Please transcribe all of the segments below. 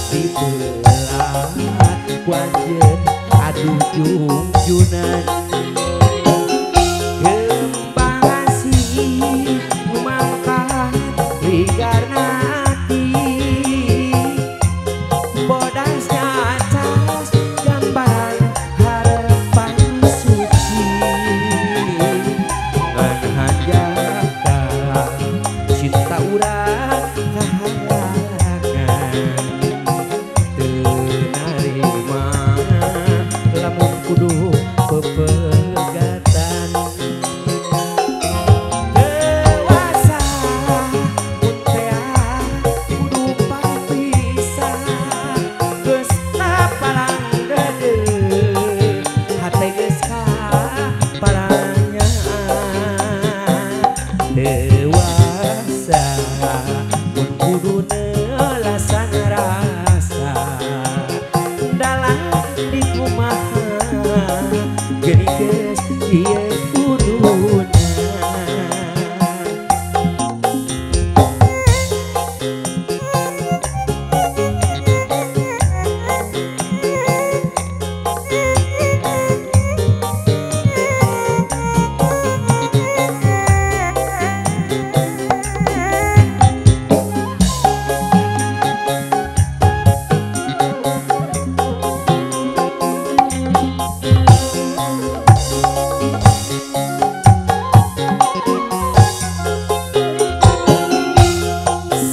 dibelah wajen aduh jungjunan kembang asih mangkat ligarna hati bodasnya cas gambaran harapan suci ngan hanjaka cinta urang kaharangan tenarima lamun kudu pepegatan dewasa muntea kudu papisah geus kapalang dede hate geus kapalanyaan dewasa mun kudu neulasan rasa dalam di kumaha geni geus ieu kuduna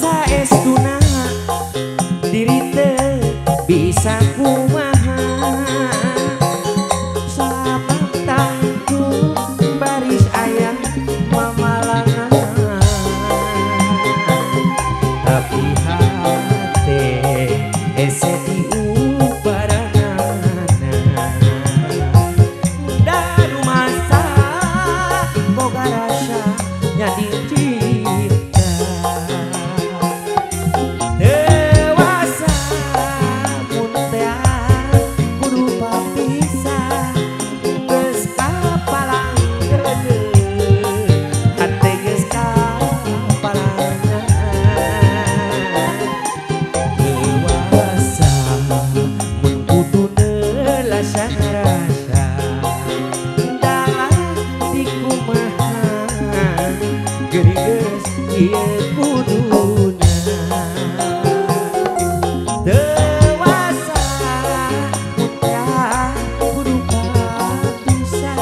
saestuna diri teu bisa kumaha sabantahku baris aya mamalangan tapi hate ese diubaranana daru masa boga rasa nyadi cinta dewasa muntea kudu papisah geus kapalang dede hate geus kapalangan dewasa mun kudu neulasan rasa dalam di kumaha geni geus ieu kuduna dewasa muntea kudu papisah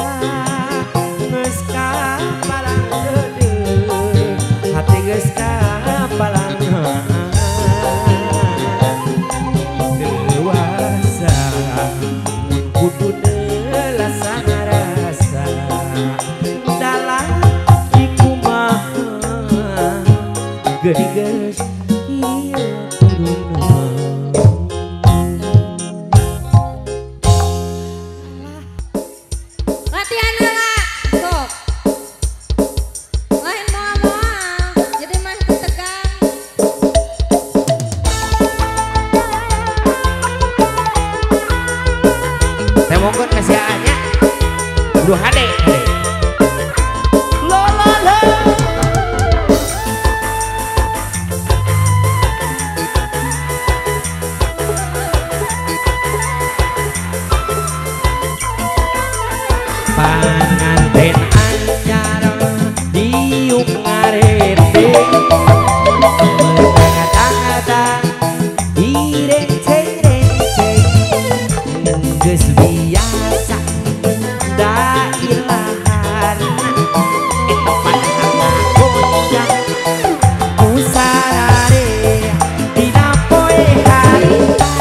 geus kapalang dede hate geus kapalangan dewasa mun kudu neulasan rasa dalam di kumaha geni geus ieu kuduna Latihan heula, sok. Lain moal-moal, jadi mah tegang. saya mongkon kasih anya duh hade lo lo lo panganten anyar diuk ngarete mengadang-adang direnceng-renceng geus biasa da ilahan eta panahna goncang musarare dina poe harita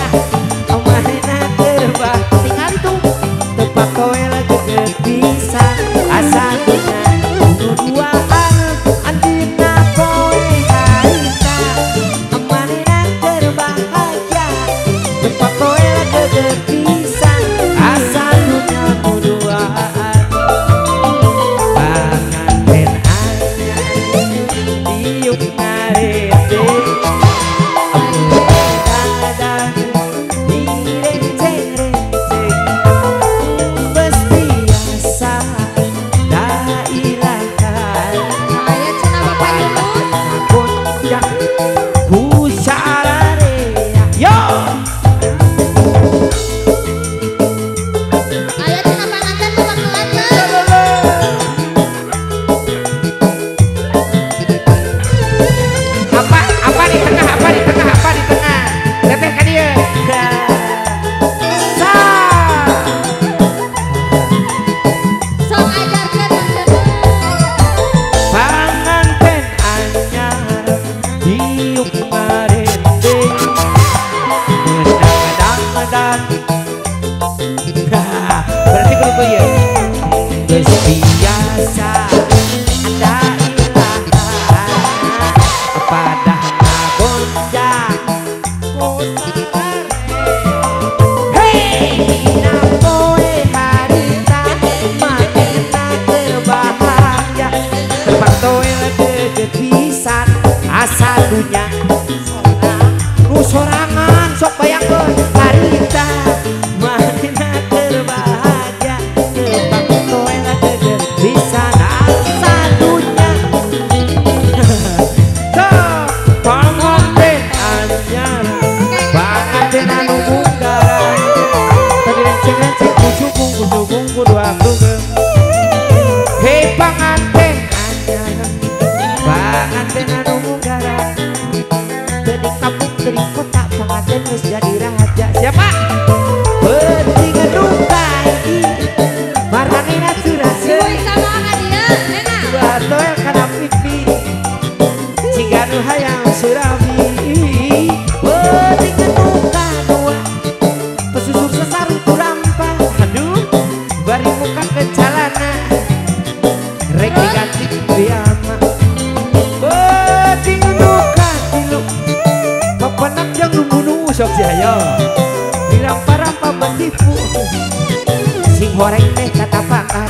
amanena terbah tingali tuh tepak koe lagu bisa asa ngarendeng ngedang-ngedang berarti kalau gue ya geus biasa ada ilaha pada ngabonjang hei napoe harita makena terbahaya terpantoi deket pisan asa dunya nu sorangan sok bayangkeun harita makena terbahaya terpantoi deket pisan asa dunya sok panganten anyar panganten anu munggaran tadi renceng-renceng kucukung kudu aku hei panganten anyar panganten anu munggaran dari kampung dari kota panganten geus jadi raja siapa? Penting duka iki marangina curase Ibu sama Kadia, enak. batoel kana pipi ciganu hayang surami penting duka dua pesusur sesari turampah aduh bari muka ke jalana rek diganti biama penting duka tilu papanang yang lumunu sok jaya dirampa-rampa betipu sing horeng teh katapakan